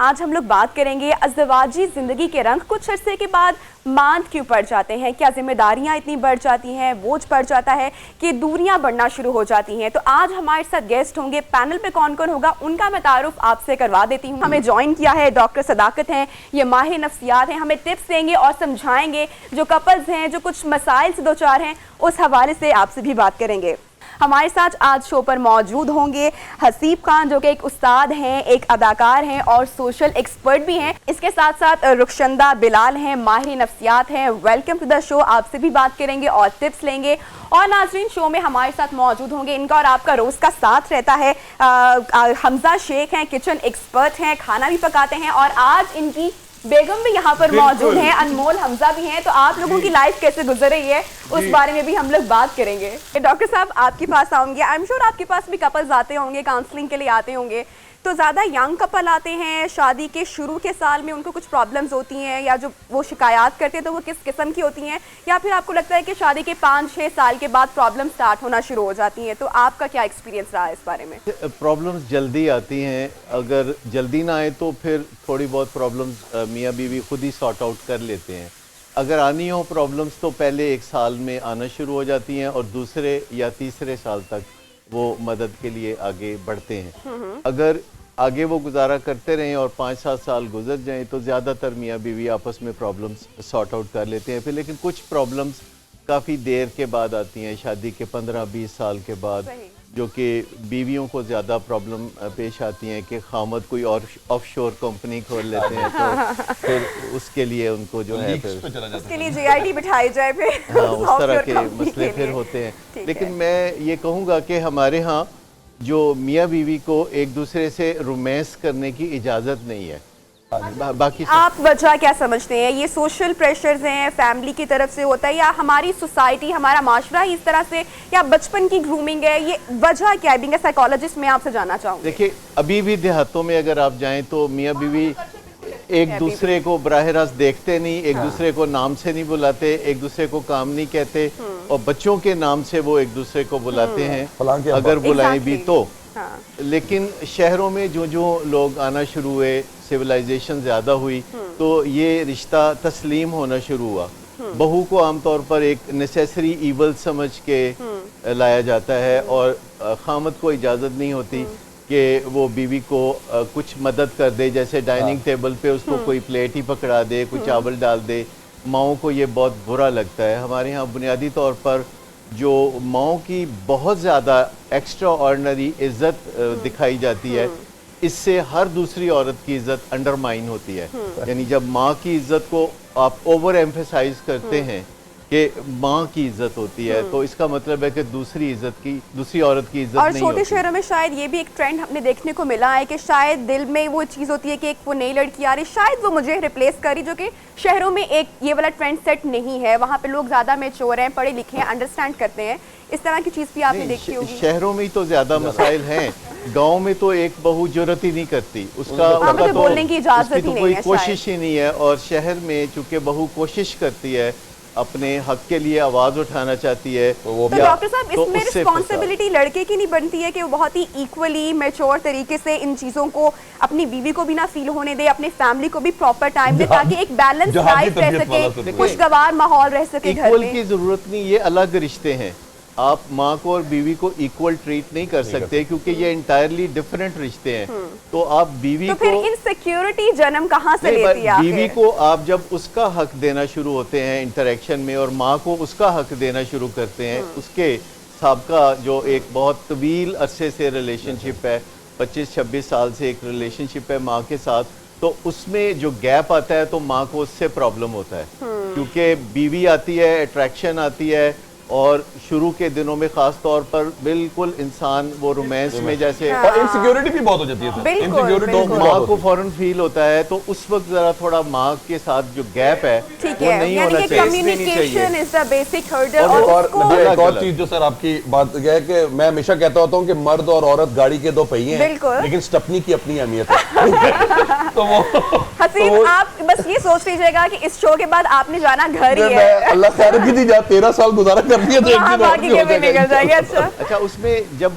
आज हम लोग बात करेंगे अज़दवाजी ज़िंदगी के रंग कुछ अरसे के बाद मांद क्यों पड़ जाते हैं। क्या जिम्मेदारियां इतनी बढ़ जाती हैं, बोझ पड़ जाता है कि दूरियां बढ़ना शुरू हो जाती हैं। तो आज हमारे साथ गेस्ट होंगे, पैनल पे कौन कौन होगा उनका मैं तारुफ आपसे करवा देती हूँ। हमें ज्वाइन किया है डॉक्टर सदाकत हैं, ये माहिर नफ्सियात हैं, हमें टिप्स देंगे और समझाएंगे। जो कपल्स हैं, जो कुछ मसाइल से दो चार हैं, उस हवाले से आपसे भी बात करेंगे। हमारे साथ आज शो पर मौजूद होंगे हसीब खान, जो कि एक उस्ताद हैं, एक अदाकार हैं और सोशल एक्सपर्ट भी हैं। इसके साथ साथ रुखशंदा बिलाल हैं, माहिर नफ्सियात हैं। Welcome to the show. आपसे भी बात करेंगे और टिप्स लेंगे। और नाज़रीन, शो में हमारे साथ मौजूद होंगे, इनका और आपका रोज़ का साथ रहता है, हमजा शेख हैं, किचन एक्सपर्ट हैं, खाना भी पकाते हैं और आज इनकी बेगम भी यहाँ पर मौजूद हैं, अनमोल हमजा भी हैं। तो आप लोगों की लाइफ कैसे गुजर रही है उस बारे में भी हम लोग बात करेंगे। डॉक्टर साहब, आपके पास आऊंगे। आई एम श्योर आपके पास भी कपल्स आते होंगे, काउंसलिंग के लिए आते होंगे। तो ज़्यादा यंग कपल आते हैं, शादी के शुरू के साल में उनको कुछ प्रॉब्लम्स होती हैं, या जो वो शिकायत करते हैं तो वो किस किस्म की होती हैं, या फिर आपको लगता है कि शादी के 5-6 साल के बाद प्रॉब्लम स्टार्ट होना शुरू हो जाती हैं। तो आपका क्या एक्सपीरियंस रहा है इस बारे में? प्रॉब्लम्स जल्दी आती हैं, अगर जल्दी ना आए तो फिर थोड़ी बहुत प्रॉब्लम्स मियाँ बीवी खुद ही सॉर्ट आउट कर लेते हैं। अगर आनी हो प्रॉब्लम्स तो पहले 1 साल में आना शुरू हो जाती हैं और दूसरे या तीसरे साल तक वो मदद के लिए आगे बढ़ते हैं। अगर आगे वो गुजारा करते रहें और 5-7 साल गुजर जाएं तो ज़्यादातर मियाँ बीवी आपस में प्रॉब्लम्स सॉर्ट आउट कर लेते हैं। फिर लेकिन कुछ प्रॉब्लम्स काफ़ी देर के बाद आती हैं, शादी के 15-20 साल के बाद, जो कि बीवियों को ज़्यादा प्रॉब्लम पेश आती हैं कि खामद कोई और ऑफशोर कंपनी खोल लेते हैं तो फिर उसके लिए उनको जो है फिर उसके लिए जीआईडी बिठाई जाए, फिर हाँ उस तरह के मसले फिर होते हैं। लेकिन मैं ये कहूँगा कि हमारे यहाँ जो मियाँ बीवी को एक दूसरे से रोमांस करने की इजाज़त नहीं है। बाकी आप वजह क्या समझते हैं? ये सोशल प्रेशर्स हैं, फैमिली की तरफ से होता है, या हमारी सोसाइटी, हमारा माशरा ही इस तरह से, या बचपन की ग्रूमिंग है? ये वजह क्या है? बीइंग अ साइकोलॉजिस्ट मैं आपसे जानना चाहूँगी। देखिए, अभी भी देहातों में अगर आप जाएं तो मियाँ बीवी एक दूसरे को बराह रास्त देखते नहीं, एक दूसरे को नाम से नहीं बुलाते, एक दूसरे को काम नहीं कहते और बच्चों के नाम से वो एक दूसरे को बुलाते हैं अगर बुलाएं भी तो। लेकिन शहरों में जो जो लोग आना शुरू हुए, सिविलाइजेशन ज़्यादा हुई, तो ये रिश्ता तस्लीम होना शुरू हुआ। बहू को आमतौर पर एक नेसेसरी ईवल समझ के लाया जाता है और खामद को इजाज़त नहीं होती कि वो बीवी को कुछ मदद कर दे, जैसे डाइनिंग टेबल पे उसको कोई प्लेट ही पकड़ा दे, कुछ चावल डाल दे। माओं को ये बहुत बुरा लगता है। हमारे यहाँ बुनियादी तौर पर जो माओं की बहुत ज़्यादा एक्स्ट्रा ऑर्डिनरी इज़्ज़त दिखाई जाती है, इससे हर दूसरी औरत की इज़्ज़त अंडरमाइन होती है। यानी जब माँ की इज़्ज़त को आप ओवर एम्फेसाइज करते हैं कि माँ की इज्जत होती है, तो इसका मतलब है कि दूसरी औरत की इज्जत नहीं होती। और छोटे शहरों में शायद ये भी एक ट्रेंड हमने देखने को मिला है कि शायद दिल में वो चीज़ होती है कि एक वो नई लड़की आ रही, शायद वो मुझे रिप्लेस करी, जो कि शहरों में एक ये वाला ट्रेंड सेट नहीं है। वहाँ पे लोग ज़्यादा मैच्योर हैं, पढ़े लिखे हैं, अंडरस्टैंड करते हैं। इस तरह की चीज़ भी आपने देखी होगी। शहरों में तो ज़्यादा मसाइल हैं, गाँव में तो एक बहू जुर्रत ही नहीं करती, उसका तो बोलने की इजाज़त ही नहीं है, कोई कोशिश ही नहीं है। और शहर में चूँकि बहू कोशिश करती है, अपने हक के लिए आवाज उठाना चाहती है, तो डॉक्टर साहब इसमें रिस्पॉन्सिबिलिटी लड़के की नहीं बनती है कि वो बहुत ही इक्वली मैच्योर तरीके से इन चीजों को अपनी बीवी को भी ना फील होने दे, अपने फैमिली को भी प्रॉपर टाइम दे, ताकि एक बैलेंस लाइफ रह सके, खुशगवार माहौल रह सके घर में? इक्वल की जरूरत नहीं, ये अलग रिश्ते हैं। आप माँ को और बीवी को इक्वल ट्रीट नहीं कर सकते क्योंकि ये इंटायरली डिफरेंट रिश्ते हैं। तो आप बीवी को फिर इनसिक्योरिटी जन्म कहाँ से लेती है? बीवी को आप जब उसका हक देना शुरू होते हैं इंटरेक्शन में और माँ को उसका हक देना शुरू करते हैं, उसके सबका जो एक बहुत तवील अरसे से रिलेशनशिप है, 25-26 साल से एक रिलेशनशिप है माँ के साथ, तो उसमें जो गैप आता है तो माँ को उससे प्रॉब्लम होता है क्योंकि बीवी आती है, अट्रैक्शन आती है और शुरू के दिनों में खास तौर पर बिल्कुल इंसान वो रोमांस में जैसे और इनसिक्योरिटी भी बहुत हो जाती है, इनसिक्योरिटी तो माँ को फौरन फील होता है, तो उस वक्त जरा थोड़ा माँ के साथ जो गैप है वो नहीं होना चाहिए। Communication is the basic hurdle. और एक और चीज जो सर आपकी बात है कि मैं हमेशा कहता होता हूँ कि मर्द और औरत गाड़ी के 2 पहिए हैं, लेकिन स्टेपनी की अपनी अहमियत है। तो वो हसीब, आप बस ये सोच लीजिएगा कि इस शो के बाद आपने जाना घर ही है। अल्लाह खैर की थी, जहाँ 13 साल गुजारा कर दिया तो एक दिन निकल जाएगा। अच्छा, उसमें जब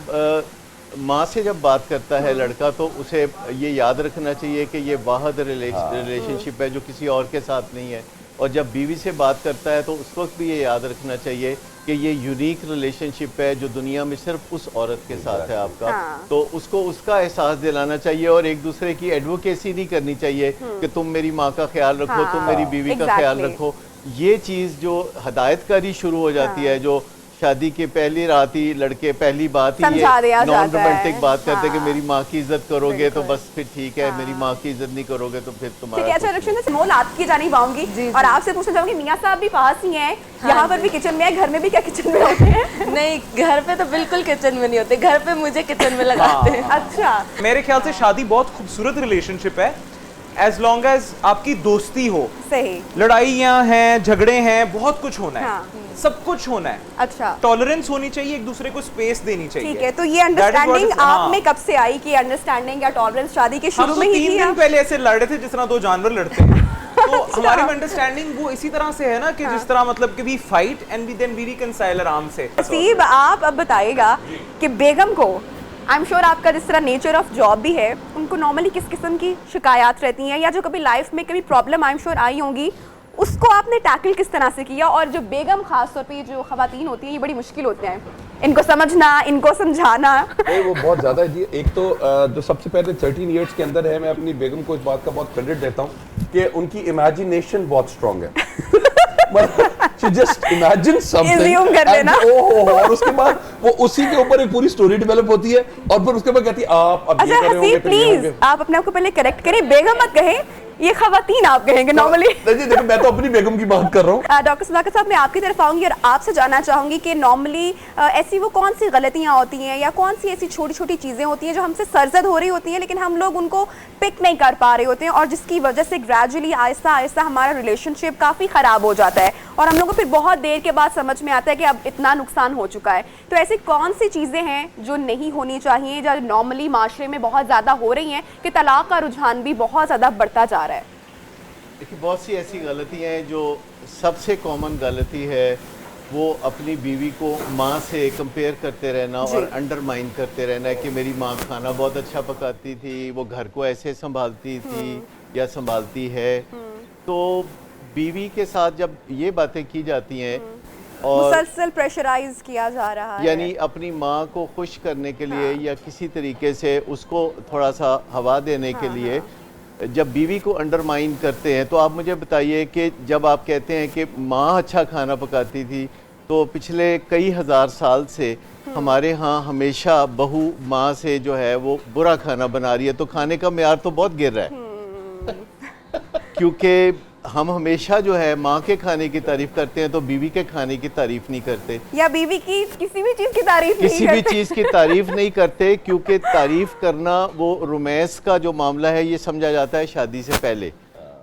माँ से जब बात करता है लड़का तो उसे ये याद रखना चाहिए कि ये वाहिद रिलेशनशिप है जो किसी और के साथ नहीं है, और जब बीवी से बात करता है तो उस वक्त भी ये याद रखना चाहिए कि ये यूनिक रिलेशनशिप है जो दुनिया में सिर्फ उस औरत के साथ है आपका। तो उसको उसका एहसास दिलाना चाहिए और एक दूसरे की एडवोकेसी नहीं करनी चाहिए कि तुम मेरी माँ का ख्याल रखो, तुम मेरी बीवी का ख्याल रखो। ये चीज़ जो हदायतकारी शुरू हो जाती है, जो शादी के पहली रात ही लड़के पहली बात ही ये नॉन रोमांटिक बात करते हैं कि मेरी माँ की इज्जत करोगे तो बस फिर ठीक है, मेरी माँ की इज्जत नहीं करोगे तो फिर तुम्हारा। अच्छा रक्षण से मोल आपकी जानी पाऊंगी और आपसे पूछना चाहूंगी, मियाँ साहब भी पास ही हैं, यहाँ पर भी किचन में है, घर में भी क्या किचन में होते हैं? नहीं, घर पे तो बिल्कुल किचन में नहीं होते, घर पे मुझे किचन में लगाते हैं। अच्छा, मेरे ख्याल से शादी बहुत खूबसूरत रिलेशनशिप है एज लॉन्ग एज आपकी दोस्ती हो। सही, लड़ाइयाँ हैं, झगड़े हैं, बहुत कुछ होना है, सब कुछ होना है। अच्छा, टॉलरेंस होनी चाहिए, एक दूसरे को स्पेस देनी चाहिए। ठीक है, तो ये अंडरस्टैंडिंग आप में कब से आई कि अंडरस्टैंडिंग या टॉलरेंस शादी के शुरू में ही थी? 3 दिन पहले ऐसे लड़ रहे थे जिस तरह दो जानवर लड़ते हैं। तो हमारे में अंडरस्टैंडिंग वो इसी तरह से है ना कि जिस तरह मतलब कि we fight and we then we reconcile आराम से। नसीब, आप अब बताइएगा कि बेगम को, आई एम श्योर आपका जिस तरह नेचर ऑफ जॉब भी है, उनको नॉर्मली किस किस्म की शिकायत रहती हैं या जो कभी लाइफ में कभी problem I am sure I होंगी, उसको आपने टैकल किस तरह से किया? और जो बेगम खास तौर पे जो खवातीन होती हैं ये बड़ी मुश्किल होते हैं, इनको समझना, इनको समझाना। वो बहुत ज़्यादा है जी। एक तो जो सबसे पहले 13 इयर्स के अंदर है, मैं अपनी बेगम को इस बात का बहुत क्रेडिट देता हूँ कि उनकी इमेजिनेशन बहुत स्ट्रांग है। She just imagine something और उसके बाद वो उसी के ऊपर एक पूरी स्टोरी डेवलप होती है और फिर उसके बाद कहती है आप अब अच्छा हसीब प्लीज आप अपने आप को पहले करेक्ट करें, बेगम मत कहें, ये खवातीन आप कहेंगे नॉर्मली। देखो मैं तो अपनी बेगम की बात कर रहा हूँ। डॉक्टर सदाकत साहब, मैं आपकी तरफ आऊंगी और आपसे जानना चाहूंगी कि नॉर्मली ऐसी वो कौन सी गलतियां होती हैं या कौन सी ऐसी छोटी छोटी चीजें होती हैं जो हमसे सरजद हो रही होती हैं लेकिन हम लोग उनको पिक नहीं कर पा रहे होते हैं और जिसकी वजह से ग्रेजुअली आहिस्ता आहिस्ता हमारा रिलेशनशिप काफी खराब हो जाता है और हम लोग को फिर बहुत देर के बाद समझ में आता है कि अब इतना नुकसान हो चुका है। तो ऐसी कौन सी चीजें हैं जो नहीं होनी चाहिए, जो नॉर्मली माशरे में बहुत ज्यादा हो रही हैं कि तलाक का रुझान भी बहुत ज्यादा बढ़ता जा रहा है? देखिए, बहुत सी ऐसी गलतियाँ हैं जो सबसे कॉमन गलती है वो अपनी बीवी को माँ से कंपेयर करते रहना और अंडरमाइन करते रहना है कि मेरी माँ खाना बहुत अच्छा पकाती थी, वो घर को ऐसे संभालती थी या संभालती है। तो बीवी के साथ जब ये बातें की जाती हैं और मुसलसल प्रेशराइज किया जा रहा है, यानी अपनी माँ को खुश करने के लिए या किसी तरीके से उसको थोड़ा सा हवा देने के लिए जब बीवी को अंडरमाइन करते हैं, तो आप मुझे बताइए कि जब आप कहते हैं कि माँ अच्छा खाना पकाती थी, तो पिछले कई हजार साल से हमारे यहाँ हमेशा बहू माँ से जो है वो बुरा खाना बना रही है, तो खाने का मेयार तो बहुत गिर रहा है। क्योंकि हम हमेशा जो है माँ के खाने की तारीफ करते हैं तो बीवी के खाने की तारीफ नहीं करते, या बीवी की किसी भी चीज की तारीफ किसी भी चीज की तारीफ नहीं करते, क्योंकि तारीफ करना वो रोमांस का जो मामला है ये समझा जाता है शादी से पहले,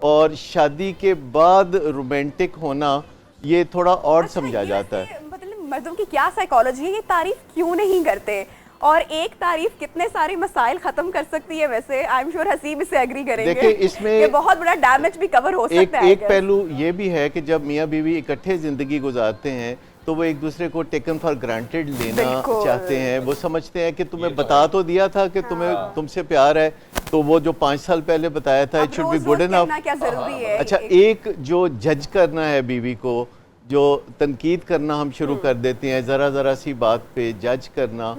और शादी के बाद रोमांटिक होना ये थोड़ा और समझा जाता है। मतलब मर्दों की क्या साइकोलॉजी है, ये तारीफ क्यों नहीं करते और एक तारीफ कितने सारे मसाइल खत्म कर सकती है? वैसे आई एम श्योर हसीब इससे एग्री करेंगे। देखिए, इसमें ये बहुत बड़ा डैमेज भी कवर हो सकता है। एक पहलू ये भी है कि जब मियाँ बीवी इकट्ठे जिंदगी गुजारते हैं तो वो एक दूसरे को टेकन फॉर ग्रांटेड लेना चाहते हैं। वो समझते हैं कि तुम्हें बता तो दिया था कि तुम्हें तुमसे प्यार है, तो वो जो 5 साल पहले बताया था it should be good enough. क्या जरूरी है? अच्छा, एक जो जज करना है बीवी को, जो तनकीद करना हम शुरू कर देते हैं जरा जरा सी बात पे जज करना,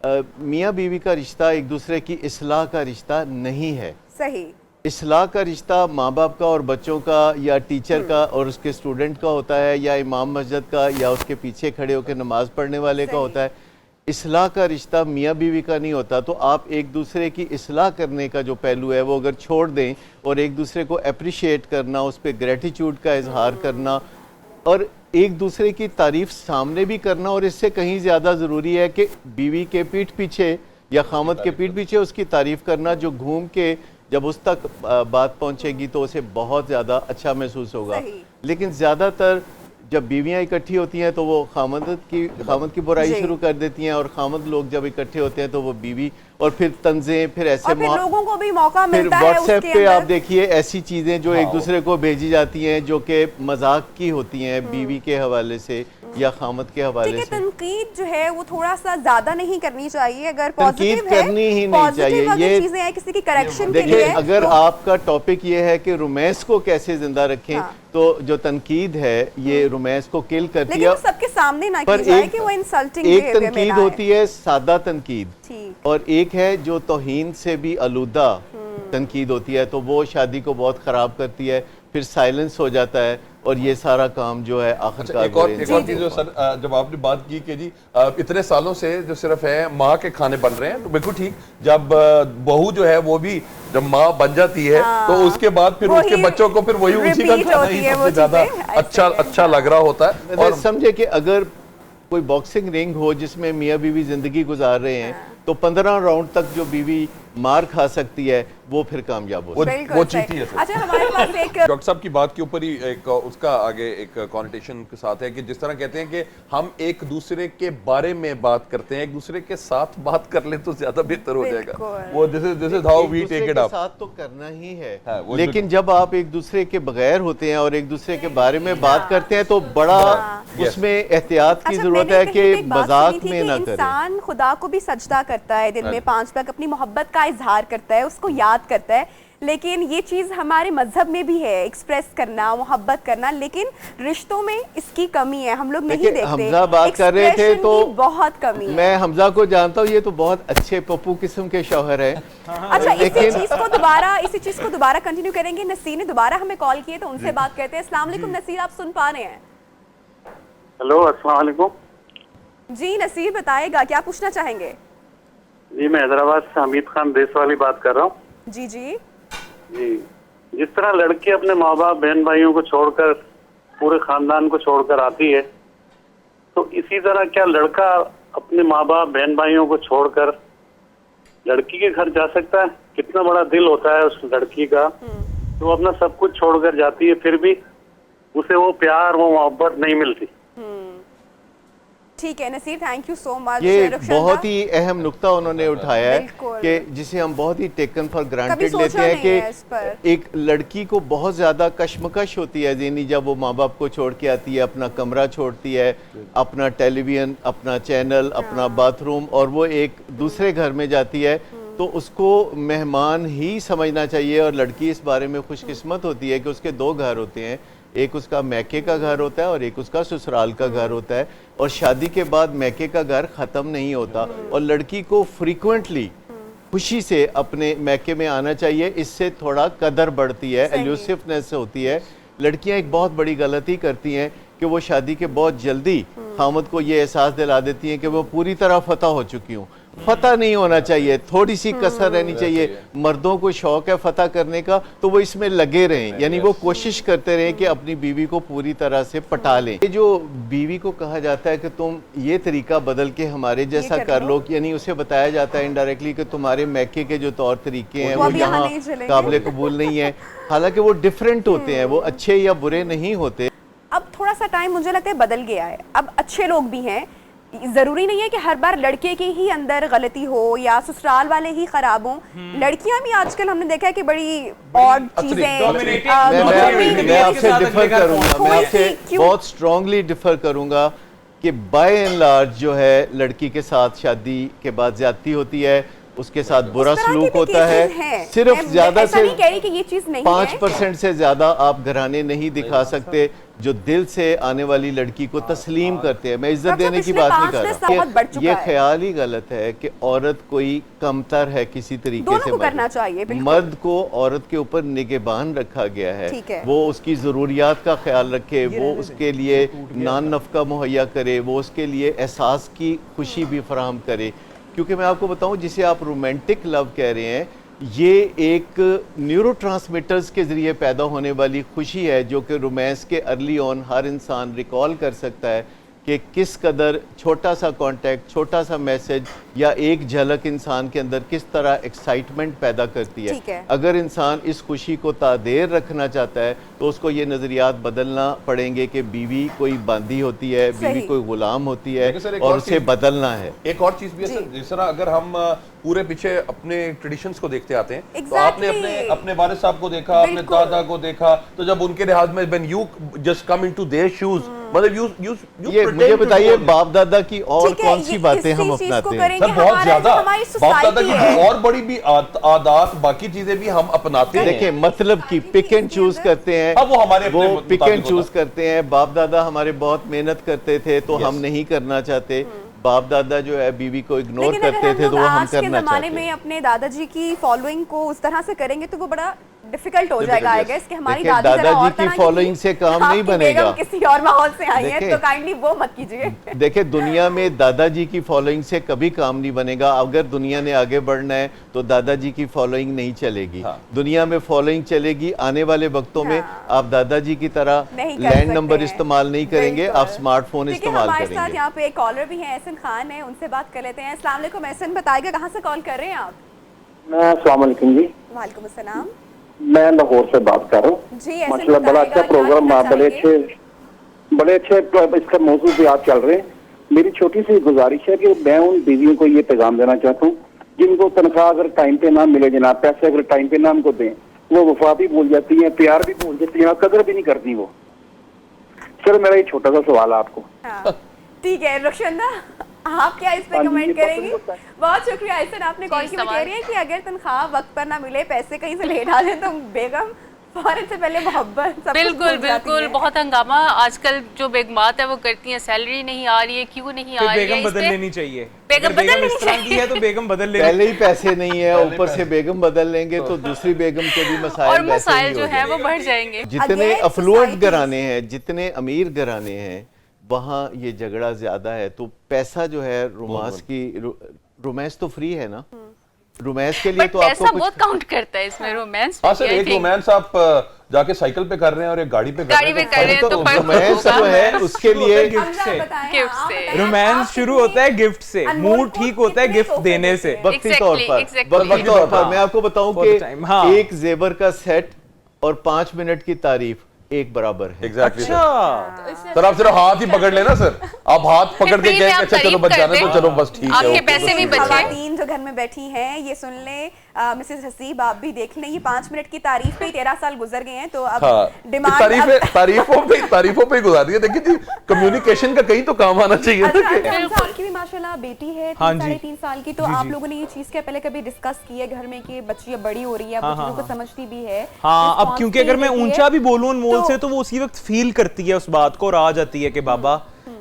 मियाँ बीवी का रिश्ता एक दूसरे की इस्लाह का रिश्ता नहीं है। सही, इस्लाह का रिश्ता माँ बाप का और बच्चों का या टीचर का और उसके स्टूडेंट का होता है, या इमाम मस्जिद का या उसके पीछे खड़े होकर नमाज पढ़ने वाले का होता है। इस्लाह का रिश्ता मियाँ बीवी का नहीं होता। तो आप एक दूसरे की इस्लाह करने का जो पहलू है वो अगर छोड़ दें और एक दूसरे को अप्रिशिएट करना, उस पर ग्रेटिट्यूड का इजहार करना और एक दूसरे की तारीफ सामने भी करना, और इससे कहीं ज़्यादा ज़रूरी है कि बीवी के पीठ पीछे या खामद के पीठ पीछे उसकी तारीफ करना, जो घूम के जब उस तक बात पहुंचेगी तो उसे बहुत ज़्यादा अच्छा महसूस होगा। लेकिन ज़्यादातर जब बीवियां इकट्ठी होती हैं तो वो खामद की बुराई शुरू कर देती हैं, और खामद लोग जब इकट्ठे होते हैं तो वो बीवी, और फिर तंज़ें, फिर ऐसे और फिर लोगों को भी मौका फिर मिलता है व्हाट्सएप पे आप देखिए ऐसी चीज़ें जो एक दूसरे को भेजी जाती हैं जो कि मजाक की होती हैं बीवी के हवाले से, या खामद के हवाले ठीक है, से। तनकीद जो है वो थोड़ा सा ज्यादा नहीं करनी चाहिए, अगर तनकीद पॉजिटिव है करनी ही नहीं चाहिए। ये ये चीजें हैं किसी की करेक्शन के देखिए, लिए, अगर तो आपका टॉपिक ये है कि रोमांस को कैसे जिंदा रखें, हाँ। तो जो तनकीद है ये रोमांस को किल करती लेकिन है। वो सबके सामने ना पर की जाए एक कि वो इंसल्टिंग एक तनकीद होती है सादा तनकीद, ठीक। और एक है जो तौहीन से भी आलूदा तनकीद होती है, तो वो शादी को बहुत खराब करती है, फिर साइलेंस हो जाता है और ये सारा काम जो है आखिरकार एक और बुरे चीज जो सर, जब आपने बात की कि जी इतने सालों से जो सिर्फ है माँ के खाने बन रहे हैं, तो बिल्कुल ठीक। जब बहू जो है वो भी जब माँ बन जाती है, तो उसके बाद फिर वही उसके बच्चों को फिर वही उसी का repeat खाना होती ही है वो सबसे ज्यादा चीजें, अच्छा ऐसे है। अच्छा लग रहा होता है। मतलब और समझे कि अगर कोई बॉक्सिंग रिंग हो जिसमें मियाँ बीवी जिंदगी गुजार रहे हैं, तो 15 राउंड तक जो बीवी मार खा सकती है वो फिर कामयाब हो सकती है। बिल्कुल वो सही। जीती है सर। अच्छा, हमारे पास एक डॉक्टर साहब की बात के ऊपर ही एक उसका आगे एक कॉन्टेशन के साथ है कि जिस तरह कहते हैं कि हम एक दूसरे के बारे में बात करते हैं, एक दूसरे के साथ बात कर ले तो ज्यादा बेहतर हो जाएगा। बिल्कुल। वो दिस इज हाउ एक वी दूसरे टेक इट के अप। साथ तो करना ही है, हाँ, वो लेकिन जब आप एक दूसरे के बगैर होते हैं और एक दूसरे के बारे में बात करते हैं, तो बड़ा उसमें एहतियात की अच्छा, जरूरत मैंने है कहीं कि पे एक बात मजाक सुनी थी में कि ना करें। इंसान खुदा को भी सजदा करता है दिन में 5 वक्त, अपनी मोहब्बत का इजहार करता है, उसको याद करता है, लेकिन ये चीज हमारे मजहब में भी है, एक्सप्रेस करना, मोहब्बत करना, लेकिन रिश्तों में इसकी कमी है, हम लोग नहीं देखिए, देखते। हमजा बात कर रहे थे एक्सप्रेशन तो की बहुत कमी है। मैं हमजा को जानता हूँ, ये तो बहुत अच्छे पप्पू किस्म के शौहर है। अच्छा, इसी चीज को दोबारा कंटिन्यू करेंगे। नसीर ने दोबारा हमें कॉल किए, तो उनसे बात करते हैं। अस्सलाम वालेकुम नसीर, आप सुन पा रहे हैं? हेलो, अस्सलाम वालेकुम। जी नसीर, बताएगा क्या पूछना चाहेंगे? जी, मैं हैदराबाद से हमीद खान देशवाली बात कर रहा हूँ। जी जी जी, जिस तरह लड़की अपने माँ बाप बहन भाइयों को छोड़कर पूरे खानदान को छोड़कर आती है, तो इसी तरह क्या लड़का अपने माँ बाप बहन भाइयों को छोड़कर लड़की के घर जा सकता है? कितना बड़ा दिल होता है उस लड़की का, तो वो अपना सब कुछ छोड़कर जाती है, फिर भी उसे वो प्यार वो मोहब्बत नहीं मिलती। ठीक है Nasir, thank you so much. ये रुखसाना? बहुत ही अहम नुक्ता उन्होंने उठाया है बिल्कुल। कि जिसे हम बहुत ही टेकन फॉर कभी ग्रांटेड सोचा लेते हैं नहीं है इस पर। कि एक लड़की को बहुत ज़्यादा कश्मकश होती है ज़हनी जब वो माँ बाप को छोड़ के आती है, अपना कमरा छोड़ती है, अपना टेलीविज़न, अपना चैनल, अपना बाथरूम, और वो एक दूसरे घर में जाती है, तो उसको मेहमान ही समझना चाहिए। और लड़की इस बारे में खुशकिस्मत होती है कि उसके 2 घर होते हैं, एक उसका मैके का घर होता है और एक उसका ससुराल का घर होता है, और शादी के बाद मैके का घर ख़त्म नहीं होता, और लड़की को फ्रीक्वेंटली खुशी से अपने मैके में आना चाहिए। इससे थोड़ा कदर बढ़ती है, एल्यूसिवनेस होती है। लड़कियां एक बहुत बड़ी गलती करती हैं कि वो शादी के बहुत जल्दी खामद को ये एहसास दिला देती हैं कि वो पूरी तरह फतह हो चुकी हूँ। फतह नहीं होना चाहिए, थोड़ी सी कसर रहनी चाहिए। मर्दों को शौक है फतह करने का, तो वो इसमें लगे रहें, यानी वो कोशिश करते रहें कि अपनी बीवी को पूरी तरह से पटा लें। ये जो बीवी को कहा जाता है कि तुम ये तरीका बदल के हमारे जैसा कर लो, यानी उसे बताया जाता है इनडायरेक्टली कि तुम्हारे मैके के जो तौर तरीके हैं वो यहाँ काबिल कबूल नहीं है। हालांकि वो डिफरेंट होते हैं, वो अच्छे या बुरे नहीं होते। अब थोड़ा सा टाइम मुझे लगता है बदल गया है, अब अच्छे लोग भी हैं। जरूरी नहीं है कि हर बार लड़के के ही अंदर गलती हो या ससुराल वाले ही खराब हों। लड़कियां भी आजकल हमने देखा है कि बड़ी और चीजें मैं आपसे डिफर करूंगा, मैं आपसे बहुत स्ट्रांगली डिफर करूंगा कि बाय एंड लार्ज जो है लड़की के साथ शादी के बाद ज्यादती होती है, उसके साथ बुरा सलूक होता है। सिर्फ ज्यादा से 5% से ज्यादा आप घराने नहीं दिखा सकते जो दिल से आने वाली लड़की को तस्लीम करते हैं। मैं इज्जत देने की बात नहीं कर रहा, ये ख्याल ही गलत है कि औरत कोई कमतर है किसी तरीके से। करना चाहिए, मर्द को औरत के ऊपर निगहबान रखा गया है, वो उसकी ज़रूरियात का ख्याल रखे, वो उसके लिए नान नफ़का मुहैया करे, वो उसके लिए एहसास की खुशी भी फराहम करे। क्योंकि मैं आपको बताऊं, जिसे आप रोमांटिक लव कह रहे हैं, ये एक न्यूरोट्रांसमीटर्स के ज़रिए पैदा होने वाली खुशी है जो कि रोमांस के अर्ली ऑन हर इंसान रिकॉल कर सकता है कि किस कदर छोटा सा कांटेक्ट, छोटा सा मैसेज या एक झलक इंसान के अंदर किस तरह एक्साइटमेंट पैदा करती है। अगर इंसान इस खुशी को तादेर रखना चाहता है तो उसको ये नज़रियात बदलना पड़ेंगे कि बीवी कोई बांदी होती है, बीवी कोई गुलाम होती है, और उसे बदलना है। एक और चीज़ भी है सर, जिस तरह अगर हम पूरे पीछे अपने ट्रेडिशंस को देखते आते हैं, तो आपने अपने वालिद साहब को देखा, अपने दादा को देखा, तो जब उनके लिहाज में when you just come into their shoes, मतलब यू ये मुझे बताइए बाप दादा की और ठीक है, कौन सी ये बातें हम इसी चीज को अपनाते हैं? करेंगे, सर बहुत हमारा ज्यादा जो हमारी बाप दादा society की है। और बड़ी भी आदात बाकी चीजें भी हम अपनाते हैं। देखिए मतलब कि पिक एंड चूज करते हैं, अब वो हमारे अपने वो पिक मुताबिक एंड चूज होता है। करते हैं। बाप दादा हमारे बहुत मेहनत करते थे तो हम नहीं करना चाहते। बाप दादा जो है बीवी को इग्नोर लेकिन अगर करते हम थे लोग तो वो हम आज के करना जमाने चाहते में हैं। अपने दादाजी की फॉलोइंग को उस तरह से करेंगे तो वो बड़ा डिफिकल्ट हो जाएगा आई गेस कि हमारी देखिए, दादी जरा दादाजी और की तरह की following थी, से काम नहीं आपकी बनेगा। बेगम किसी और माहौल से आई है देखिए, तो काइंडली वो मत कीजिए। देखिए दुनिया में दादाजी की फॉलोइंग से कभी काम नहीं बनेगा। अगर दुनिया ने आगे बढ़ना है तो दादाजी की फॉलोइंग नहीं चलेगी। हाँ। दुनिया में फॉलोइंग चलेगी आने वाले वक्तों में। हाँ। आप दादाजी की तरह नहीं कर लैंड सकते नंबर हैं। इस्तेमाल नहीं करेंगे, बिल्कुल। आप स्मार्टफोन ठीक है, इस्तेमाल हमारे साथ करेंगे। यहाँ पे एक कॉलर भी है, एहसन खान है, उनसे बात कर लेते हैं। अस्सलाम वालेकुम एहसन, बताइएगा कहाँ से कॉल कर रहे हैं आप? मैं अस्सलाम वालेकुम जी, वालेकुम अस्सलाम मैं लाहौर से बात कर रहा हूँ। जी। एहसन माशाल्लाह बड़ा बताइएगा, अच्छा प्रोग्राम, क्या बड़े चाहेंगे? अच्छे इसका मौजूद भी आप चल रहे हैं। मेरी छोटी सी गुजारिश है कि मैं उन बीवियों को ये पैगाम देना चाहता हूँ जिनको तनख्वाह अगर टाइम पे ना मिले, जनाब पैसे अगर टाइम पे ना हमको दें, वो वफा भी भूल जाती है, प्यार भी भूल जाती है, कदर भी नहीं करती वो। सर मेरा ये छोटा सा सवाल है आपको। हाँ, ठीक है रुखशंदा, आप क्या इस पे हाँ जी, कमेंट ये करेंगी? पसंद होता है। बहुत शुक्रिया एहसन, आपने कॉल की। मैं कह रही है कि अगर तनख्वाह वक्त पर ना मिले, पैसे कहीं से ले डालें तो बेगम फौरन से पहले मोहब्बत सब कुछ बिल्कुल भूल जाती बिल्कुल, है। बहुत हंगामा आजकल जो बेगमात है वो करती हैं, सैलरी नहीं आ रही है, क्यों नहीं फिर आ रही है? बेगम इस बदल पे- लेनी चाहिए। बेगम अगर बदल बेगम लेनी इस तरह की है तो बेगम बदल लेनी। पहले ही पैसे नहीं है, ऊपर से बेगम बदल लेंगे तो दूसरी बेगम के भी और मसाइल वैसे मसाइल ही जो हो है जाएंगे। वो बढ़ जाएंगे। जितने Again, अफ्लुएंट societies- घराने हैं, जितने अमीर घराने हैं, वहाँ ये झगड़ा ज्यादा है। तो पैसा जो है रोमांस तो फ्री है ना, रोमांस के लिए बट तो पैसा आपको बहुत कुछ काउंट करता है इसमें, रोमांस। हाँ सर, एक रोमांस आप जाके साइकिल पे कर रहे हैं और एक गाड़ी पे कर गाड़ी रहे पे कर रहे हैं तो पर रोमांस जो है उसके लिए गिफ्ट से। गिफ्ट से। रोमांस शुरू होता है गिफ्ट से, अनमोल मूड को ठीक होता है कितने गिफ्ट तोहफे देने देते से। हैं? वक्ती तौर पर exactly. वक्ती तौर पर मैं आपको बताऊं For the time, हाँ। कि एक जेवर का सेट और 5 मिनट की तारीफ एक बराबर है। एग्जैक्टली अच्छा, सर, आप सिर्फ हाथ ही पकड़ लेना सर, आप हाथ पकड़ के फ्री में कहें आप अच्छा चलो तारीफ बच कर जाने तो दें। चलो बस ठीक है, आपके ओके, पैसे बस भी ठीक है। बचे। खवातीन जो घर में बैठी हैं ये सुन ले, मिसेस हसीब आप भी देख लें, ये 5 मिनट की तारीफ पे ही 13 साल गुजर गए हैं, तो अब हाँ, डिमांड तारीफों पे ही गुजार दिया। देखिए जी, कम्युनिकेशन का कहीं तो काम आना चाहिए अच्छा, ना कि अच्छा, हमजा, आपकी भी माशाल्लाह बेटी है हाँ 3-3.5 साल की, तो जी, आप जी। लोगों ने ये चीज क्या पहले कभी डिस्कस की है घर में कि बच्ची अब बड़ी हो रही है, अब हाँ, वो चीजों हाँ, को समझती भी है? हाँ। अब response क्योंकि भी अगर मैं देती है, ऊंचा भी बोलूं अनमोल तो- से तो वो उसी वक्त फील करती है उस बात को और आ जाती है कि बाबा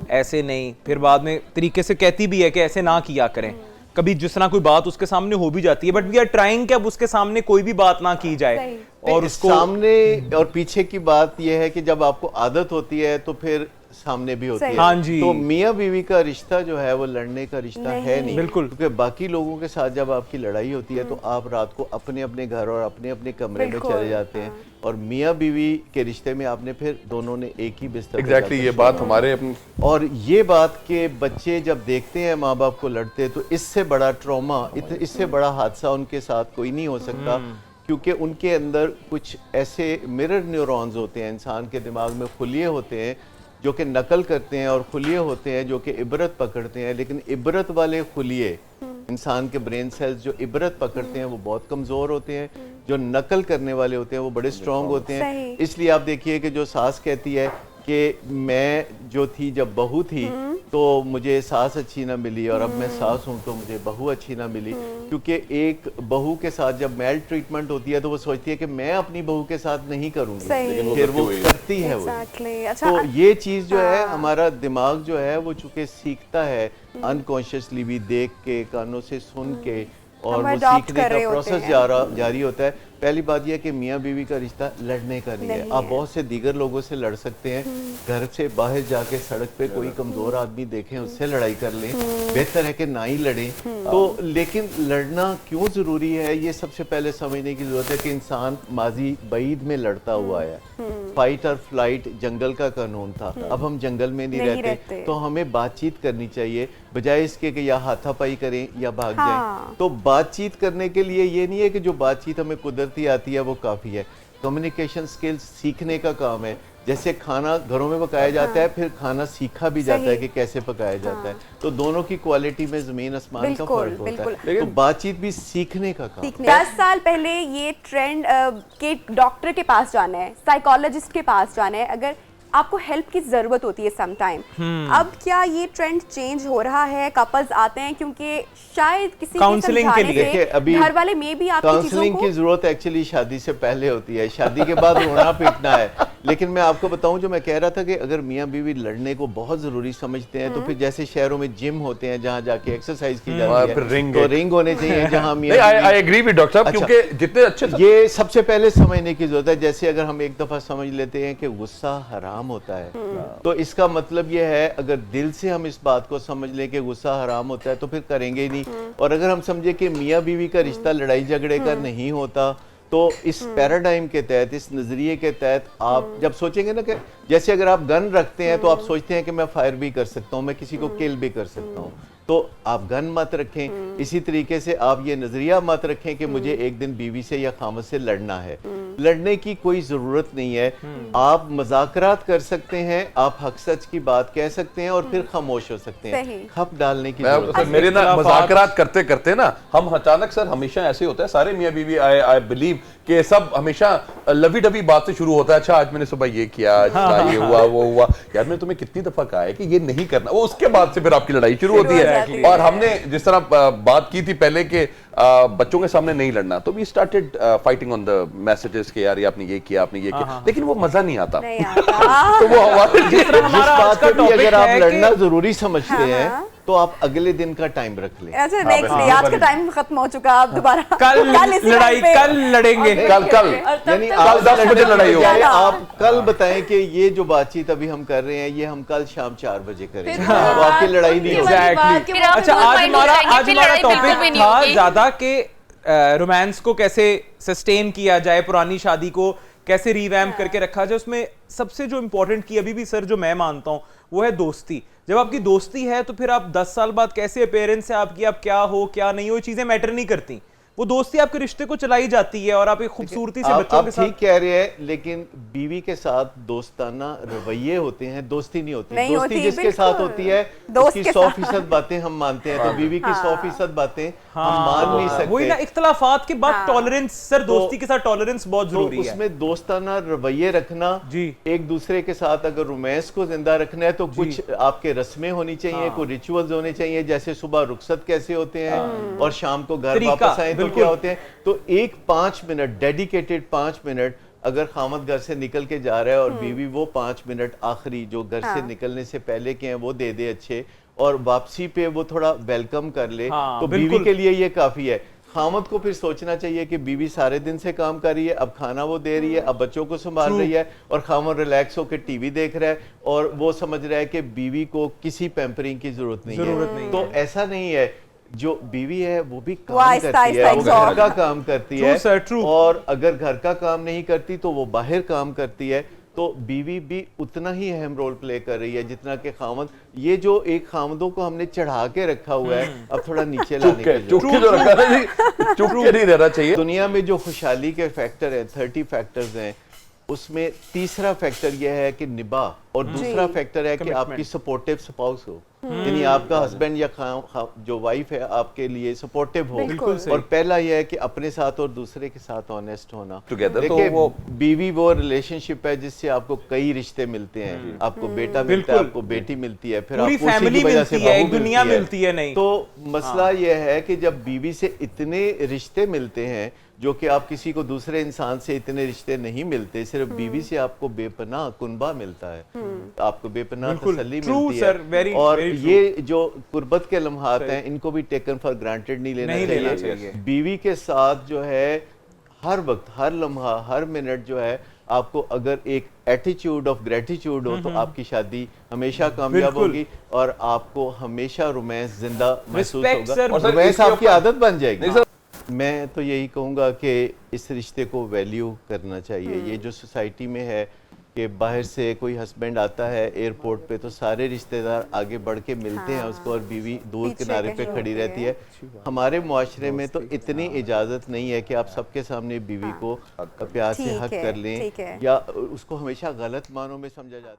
ऐसे नहीं, फिर बाद में तरीके से कहती भी है कि ऐसे ना किया करें। कभी जिस तरह कोई बात उसके सामने हो भी जाती है, बट वी आर ट्राइंग कि अब उसके सामने कोई भी बात ना की जाए सही। और उसको सामने और पीछे की बात यह है कि जब आपको आदत होती है तो फिर सामने भी होती सही। है। हाँ जी। तो मियाँ बीवी का रिश्ता जो है वो लड़ने का रिश्ता है नहीं। बिल्कुल। क्योंकि बाकी लोगों के साथ जब आपकी लड़ाई होती है तो आप रात को अपने अपने घर और अपने अपने कमरे में बिल्कुल, चले जाते हैं, और मियाँ बीवी के रिश्ते में आपने फिर दोनों ने एक ही बिस्तर पे एग्जैक्टली जाकर ये बात हमारे अपने और ये बात के बच्चे जब देखते हैं माँ बाप को लड़ते तो इससे बड़ा ट्रॉमा, इससे बड़ा हादसा उनके साथ कोई नहीं हो सकता। क्योंकि उनके अंदर कुछ ऐसे मिरर न्यूरॉन्स होते हैं, इंसान के दिमाग में खुलिये होते हैं जो कि नकल करते हैं, और खुलिये होते हैं जो कि इबरत पकड़ते हैं। लेकिन इबरत वाले खुलिये, इंसान के ब्रेन सेल्स जो इबरत पकड़ते हैं वो बहुत कमज़ोर होते हैं, जो नकल करने वाले होते हैं वो बड़े स्ट्रॉन्ग होते हैं। सही। इसलिए आप देखिए कि जो सास कहती है कि मैं जो थी जब बहू थी तो मुझे सास अच्छी ना मिली, और अब मैं सास हूँ तो मुझे बहू अच्छी ना मिली। क्योंकि एक बहू के साथ जब मेल ट्रीटमेंट होती है तो वो सोचती है कि मैं अपनी बहू के साथ नहीं करूँगी, सही। लेकिन फिर वो करती हुई है। करती है वो। Exactly, अच्छा, तो ये चीज़ जो है हमारा दिमाग जो है वो चूंकि सीखता है अनकॉन्शियसली भी, देख के, कानों से सुन के, और हम वो adopt सीखने कर का रहे होते प्रोसेस हैं। जारी होता है। पहली बात यह है कि मियाँ बीवी का रिश्ता लड़ने का नहीं है। नहीं आप है। बहुत से दीगर लोगों से लड़ सकते हैं, घर से बाहर जाके सड़क पे कोई कमजोर आदमी देखें उससे लड़ाई कर लें, बेहतर है कि ना ही लड़ें। तो लेकिन लड़ना क्यों ज़रूरी है ये सबसे पहले समझने की ज़रूरत है कि इंसान माजी बईद में लड़ता हुआ है। फाइट और फ्लाइट जंगल का कानून था, अब हम जंगल में नहीं नहीं रहते, रहते। तो हमें बातचीत करनी चाहिए बजाय इसके कि या हाथापाई करें या भाग हाँ। जाएं। तो बातचीत करने के लिए ये नहीं है कि जो बातचीत हमें कुदरती आती है वो काफ़ी है। कम्युनिकेशन स्किल्स सीखने का काम है। जैसे खाना घरों में पकाया जाता है, फिर खाना सीखा भी जाता है कि कैसे पकाया जाता है। तो दोनों की क्वालिटी में ज़मीन आसमान का बिल्कुल, फर्क होता बिल्कुल। है। तो बातचीत भी सीखने का काम है। 10 साल पहले ये ट्रेंड के डॉक्टर के पास जाना है, साइकोलॉजिस्ट के पास जाना है, अगर आपको हेल्प की ज़रूरत होती है सम टाइम। अब क्या ये ट्रेंड चेंज हो रहा है? कपल्स आते हैं क्योंकि शायद किसी के काउंसलिंग के समझाने लिए। से देखिए, अभी घर वाले में भी आपकी चीज़ों काउंसलिंग को की जरूरत एक्चुअली शादी से पहले होती है, शादी के बाद रोना पीटना है। लेकिन मैं आपको बताऊं, जो मैं कह रहा था कि अगर मियाँ बीवी लड़ने को बहुत जरूरी समझते हैं तो फिर जैसे शहरों में जिम होते हैं जहाँ जाके एक्सरसाइज की जाती फिर है, रिंग तो रिंग होने चाहिए जहाँ नहीं, आई एग्री विद डॉक्टर साहब, अच्छा। क्योंकि जितने अच्छे ये सबसे पहले समझने की जरूरत है। जैसे अगर हम एक दफा समझ लेते हैं कि गुस्सा हराम होता है, तो इसका मतलब ये है अगर दिल से हम इस बात को समझ लें कि गुस्सा हराम होता है तो फिर करेंगे ही नहीं। और अगर हम समझे कि मियाँ बीवी का रिश्ता लड़ाई झगड़े का नहीं होता, तो इस पैराडाइम के तहत, इस नजरिए के तहत आप जब सोचेंगे ना कि जैसे अगर आप गन रखते हैं तो आप सोचते हैं कि मैं फायर भी कर सकता हूँ, मैं किसी को किल भी कर सकता हूँ, तो आप गन मत रखें। इसी तरीके से आप ये नजरिया मत रखें कि मुझे एक दिन बीवी से या खामद से लड़ना है। लड़ने की कोई जरूरत नहीं है। आप मजाकरात कर सकते हैं, आप हक सच की बात कह सकते हैं और फिर खामोश हो सकते हैं। सही। खप डालने की जरूरत सर, नहीं। मेरे ना इख्तिलाफात- मजाकरात करते करते ना हम अचानक, सर हमेशा ऐसे होता है सारे मियाँ बीवी, आई बिलीव कि सब हमेशा लवी डबी बात से शुरू होता है। अच्छा आज मैंने सुबह ये किया, आज ये हुआ, वो हुआ। यार मैंने तुम्हें कितनी दफा कहा है कि ये नहीं करना, वो उसके बाद से फिर आपकी लड़ाई शुरू होती है। जाती और हमने जिस तरह बात की थी पहले कि बच्चों के सामने नहीं लड़ना, तो we started fighting on the messages के यार ये आपने ये किया, आपने ये किया, लेकिन वो मजा नहीं आता। नहीं आता। तो वो हमारे जिस हमारा आज बात का पे भी टॉपिक अगर आप है लड़ना कि- जरूरी समझते हैं तो आप अगले दिन का टाइम रख लें। अच्छा नेक्स्ट डे, आज का टाइम खत्म हो चुका, अब दोबारा कल इसी लड़ाई, time पे- कल लड़ेंगे। कल यानी कल आप 10 बजे लड़ाई होगी। जाए, आप कल बताएं कि ये जो बातचीत अभी हम कर रहे हैं ये हम कल शाम 4 बजे करेंगे, फिर तो आपकी लड़ाई नहीं होगी। एग्जैक्टली। फिर आप अच्छा, full आज mind हमारा हो जाएंगे, फिर लड़ाई बिल्कुल भी टॉपिक नहीं था होगी। ज्यादा कि रोमांस को कैसे सस्टेन किया जाए, पुरानी शादी को कैसे रिवैम्प करके रखा जाए। उसमें सबसे जो इंपॉर्टेंट की अभी भी सर जो मैं मानता हूँ वो है दोस्ती। जब आपकी दोस्ती है तो फिर आप 10 साल बाद कैसे अपेयरेंस है आपकी, आप क्या हो क्या नहीं हो, ये चीजें मैटर नहीं करती। वो दोस्ती आपके रिश्ते को चलाई जाती है और आप एक खूबसूरती से बच्चों आप के साथ। ठीक कह रहे हैं, लेकिन बीवी के साथ दोस्ताना रवैये होते हैं, दोस्ती नहीं होती। नहीं दोस्ती होती, जिसके बिल्कुल। साथ होती है दोस्त उसकी के 100% बातें हम मानते हैं, तो बीवी की 100% बातें हम मान नहीं वही ना, सकते। इख्तलाफात के बाद हाँ। टॉलरेंस, सर दोस्ती के साथ टॉलरेंस बहुत तो जरूरी है। उसमें दोस्ताना रवैये रखना, जी। एक दूसरे के साथ अगर रोमांस को जिंदा रखना है तो कुछ आपके रस्में होनी चाहिए, कुछ रिचुअल्स होने चाहिए, जैसे सुबह रुखसत कैसे होते हैं और शाम को घर तरीका, वापस आए तो बिल्कुल। क्या होते हैं। तो एक 5 मिनट डेडिकेटेड 5 मिनट अगर खामद घर से निकल के जा रहा है और बीवी वो 5 मिनट आखिरी जो घर से निकलने से पहले के हैं वो दे दे अच्छे, और वापसी पे वो थोड़ा वेलकम कर ले, हाँ, तो बिल्कुल। बीवी के लिए ये काफी है। खामद को फिर सोचना चाहिए कि बीवी सारे दिन से काम कर रही है, अब खाना वो दे रही है, अब बच्चों को संभाल रही है, और खामद रिलैक्स होकर टीवी देख रहा है और वो समझ रहा है कि बीवी को किसी पैम्परिंग की जरूरत नहीं है। तो ऐसा नहीं है, जो बीवी है वो भी काम आहिस्ता करती है, वो आहिस्ता घर का काम करती True, है, sir, true. और अगर घर का काम नहीं करती तो वो बाहर काम करती है। तो बीवी भी उतना ही अहम रोल प्ले कर रही है जितना कि खामद। ये जो एक खामदों को हमने चढ़ा के रखा हुआ है, अब थोड़ा नीचे लाने की चुप के जो रखा है जी, चुप के नहीं रहना चाहिए। दुनिया में जो खुशहाली के फैक्टर हैं, 30 फैक्टर्स हैं, उसमें तीसरा फैक्टर यह है कि निभा, और दूसरा फैक्टर है कि आपकी सपोर्टिव स्पाउस हो, यानी आपका हस्बैंड या जो वाइफ है आपके लिए सपोर्टिव हो। बिल्कुल सही। और पहला यह है कि अपने साथ और दूसरे के साथ ऑनेस्ट होना। Together, तो देखिए, वो- बीवी वो रिलेशनशिप है जिससे आपको कई रिश्ते मिलते हैं, आपको बेटा मिलता है, बिल्कुल। आपको बेटी मिलती है, फिर पूरी आपको उसी की फैमिली वजह से मिलती है, बहू एक दुनिया मिलती है, नहीं। तो मसला यह है कि जब बीवी से इतने रिश्ते मिलते हैं जो कि आप किसी को दूसरे इंसान से इतने रिश्ते नहीं मिलते, सिर्फ बीवी से आपको बेपनाह कुनबा मिलता है, आपको बेपनाह बिल्कुल, तसल्ली true, मिलती sir, है। very, और very true. ये जो कुर्बत के लम्हात हैं इनको भी टेकन फॉर ग्रांटेड नहीं लेना चाहिए। बीवी के साथ जो है हर वक्त, हर लम्हा, हर मिनट जो है, आपको अगर एक एटीट्यूड ऑफ ग्रेटिट्यूड हो तो आपकी शादी हमेशा कामयाब बिल्कुल। होगी और आपको हमेशा रोमांस जिंदा महसूस Respect, होगा, sir. और और सर, रोमांस इसके आपकी ऊपर- आदत बन जाएगी। नहीं सर, मैं तो यही कहूँगा कि इस रिश्ते को वैल्यू करना चाहिए। ये जो सोसाइटी में है कि बाहर से कोई हस्बैंड आता है एयरपोर्ट पे तो सारे रिश्तेदार आगे बढ़ के मिलते हैं उसको, और बीवी दूर पीछे किनारे पे कहीं खड़ी होती रहती है। हमारे मुआशरे में तो इतनी इजाज़त नहीं है कि आप सबके सामने बीवी को प्यार से ठीक हक है, कर लें, ठीक है। या उसको हमेशा गलत मानों में समझा जाता है।